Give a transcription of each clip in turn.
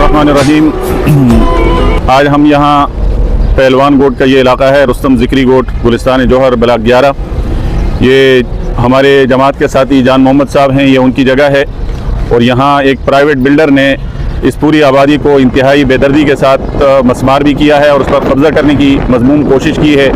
बिस्मिल्लाहिर्रहमानिर्रहीम। आज हम यहाँ पहलवान गोट का ये इलाका है, रुस्तम ज़िक्री गोट, गुलिस्तान जौहर, ब्लॉक 11। ये हमारे जमात के साथी जान मोहम्मद साहब हैं, ये उनकी जगह है। और यहाँ एक प्राइवेट बिल्डर ने इस पूरी आबादी को इंतहाई बेदर्दी के साथ मसमार भी किया है और उस पर कब्ज़ा करने की मज़मूम कोशिश की है।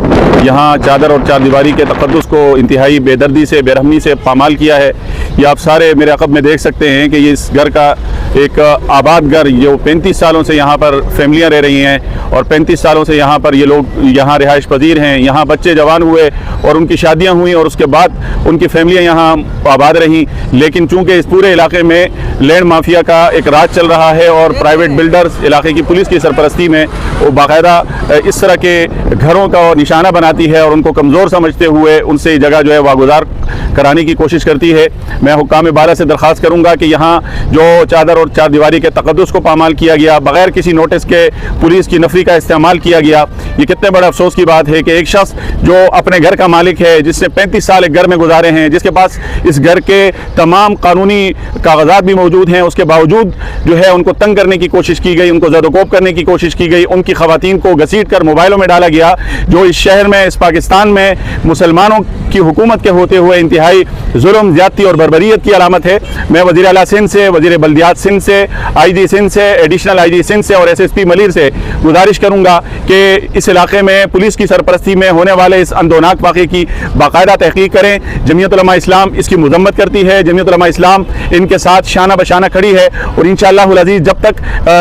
यहाँ चादर और चारदीवारी के तक़द्दुस को इंतहाई बेदर्दी से, बेरहमी से पामाल किया है। ये आप सारे मेरे अक़ब में देख सकते हैं कि ये इस घर का एक आबाद घर, जो 35 सालों से यहाँ पर फैमिलियाँ रह रही हैं और 35 सालों से यहाँ पर ये लोग यहाँ रिहाइश पजीर हैं। यहाँ बच्चे जवान हुए और उनकी शादियाँ हुई और उसके बाद उनकी फैमिलियाँ यहाँ आबाद रहीं। लेकिन चूँकि इस पूरे इलाके में लैंड माफिया का एक राज चल रहा है और प्राइवेट बिल्डर्स इलाके की पुलिस की सरपरस्ती में वो बाकायदा इस तरह के घरों का निशाना बनाती है और उनको कमज़ोर समझते हुए उनसे जगह जो है वागुजार कराने की कोशिश करती है। मैं हुक्काम बाला से दरख्वास्त करूँगा कि यहाँ जो चादर और चारदीवारी के तक़द्दुस को पामाल किया गया, बग़ैर किसी नोटिस के पुलिस की नफरी का इस्तेमाल किया गया, ये कितने बड़े अफसोस की बात है कि एक शख्स जो अपने घर का मालिक है, जिसने 35 साल एक घर में गुजारे हैं, जिसके पास इस घर के तमाम कानूनी कागजात भी मौजूद हैं, उसके बावजूद जो है उनको तंग करने की कोशिश की गई, उनको ज़दोकोब करने की कोशिश की गई, उनकी ख़वातीन को घसीट कर मोबाइलों में डाला गया, जो इस शहर में, इस पाकिस्तान में मुसलमानों की हुकूमत के होते हुए इंतहाई जुल्म, ज़्यादती और बर्बरियत की अलामत है। मैं वज़ीर आला सिंध से, वज़ीर बल्दियात सिंध से, IG सिंध से, एडिशनल IG सिंध से और SSP मलिर से गुजारिश करूँगा कि इस इलाके में पुलिस की सरपरस्ती में होने वाले इस अंदोनाक वाक़े की बाकायदा तहक़ीक़ करें। जमीयत उलमा इस्लाम इसकी मज़म्मत करती है, जमीयत उलमा इस्लाम इनके साथ शाना बशाना खड़ी है और इंशाअल्लाहुल अज़ीज़ जब तक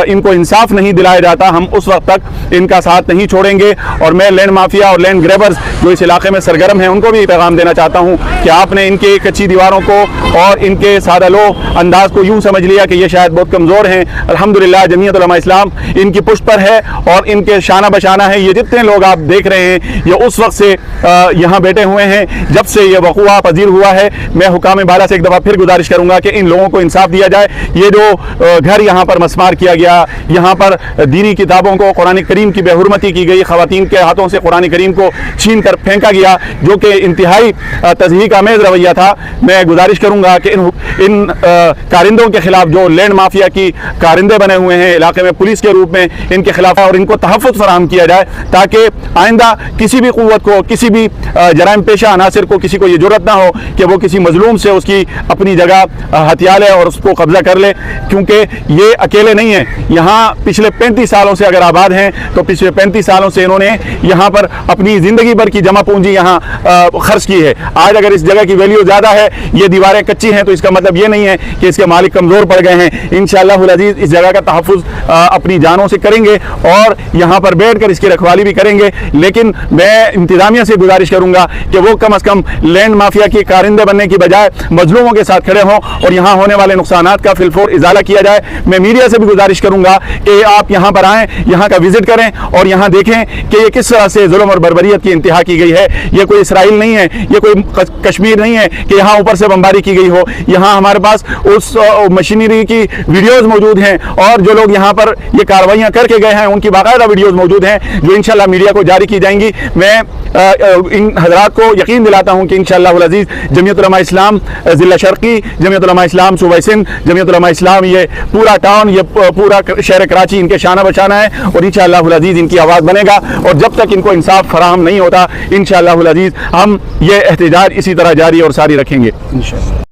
इनको इंसाफ नहीं दिलाया जाता, हम उस वक्त तक इनका साथ नहीं छोड़ेंगे। और मैं लैंड माफिया और लैंड ग्रैबर्स जो इस इलाके में सरगर्म हैं, उनको भी पैगाम देना चाहता हूँ कि आपने इनके कच्ची दीवारों को और इनके सादा लो अंदाज को यूँ समझ लिया कि ये शायद बहुत कमज़ोर हैं। अल्हम्दुलिल्लाह जमीयत उलमा इस्लाम इनकी पुष्ट पर है और इनके शाना बशाना है। ये जितने लोग आप देख रहे हैं, ये उस वक्त से यहाँ बैठे हुए हैं जब से ये वक़ूआ पजीर हुआ है। मैं हुकाम बाला से एक दफ़ा फिर गुजारिश करूँगा कि इन लोगों को इंसाफ दिया जाए। ये जो घर यहाँ पर मसमार किया गया, यहाँ पर दीनी किताबों को, कुरान करीम की बेहुरमती की गई, ख़वातीन के हाथों से कुरान करीम को छीन कर फेंका गया, जो कि इंतहाई तज़हीक आमेज़ रवैया था। मैं गुजारिश करूँगा कि इन कारिंदों के ख़िलाफ़, जो लैंड माफिया की कारिंदे बने हुए हैं इलाके में पुलिस के रूप में, इनके ख़िलाफ़ और इनको तहफ़्फ़ुज़ फराहम किया जाए ताकि आइंदा किसी भी क़ुव्वत को, किसी भी जराइम पेशा अनासिर को, किसी को ये ज़रूरत ना हो कि वो किसी मज़लूम से उसकी अपनी जगह हथिया ले और उसको कब्ज़ा कर ले, क्योंकि ये अकेले नहीं हैं। यहाँ पिछले 35 सालों से अगर आबाद हैं तो पिछले 35 सालों से इन्होंने यहाँ पर अपनी ज़िंदगी भर की जमा पूंजी यहाँ खर्च की है। आज अगर इस जगह की वैल्यू ज़्यादा है, ये दीवारें कच्ची हैं, तो इसका मतलब ये नहीं है कि इसके मालिक कमज़ोर पड़ गए हैं। इंशाअल्लाहुल अज़ीज़ इस जगह का तहफ़्फ़ुज़ अपनी जानों से करेंगे और यहाँ पर बैठ कर इसकी रखवाली भी करेंगे। लेकिन मैं इंतज़ामिया से गुजारिश करूँगा कि वो कम अज़ कम लैंड माफिया के कारिंदे बनने की बजाय मजलूमों के साथ खड़े हों और यहाँ होने वाले नुकसानात का फिलफोर इजाला किया जाए। मैं मीडिया से भी गुजारिश करूँगा कि आप यहाँ पर आएँ, यहाँ का विज़िट करें और यहाँ देखें कि ये किस तरह से जुल्म और बर्बरियत की इंतहा की गई है। ये कोई इसराइल नहीं है, ये कोई कश्मीर नहीं है कि यहाँ ऊपर से बमबारी की गई हो। यहाँ हमारे पास उस मशीनरी की वीडियोज़ मौजूद हैं और जो लोग यहाँ पर ये कार्रवाइयाँ करके गए हैं उनकी बाकायदा वीडियोज़ मौजूद हैं, जो इंशाअल्लाह मीडिया को जारी की जाएंगी। मैं इन हज़रात को यकीन दिलाता हूँ कि इंशाअल्लाहुल अज़ीज़ जमीयत उलमा इस्लाम ज़िला शर्क़ी, जमीयत उलमा इस्लाम सूबा सिंध, जमीयत उलमा इस्लाम ये पूरा टाउन, ये पूरा शहर कराची इनके शाना बशाना है और इंशाअल्लाहुल अज़ीज़ इनकी आवाज़ बनेगा। और जब तक इनको इंसाफ फराहम नहीं होता, इंशाअल्लाहुल अज़ीज़ हम ये एहतजाज इसी तरह जारी और सारी रखेंगे इंशाअल्लाह।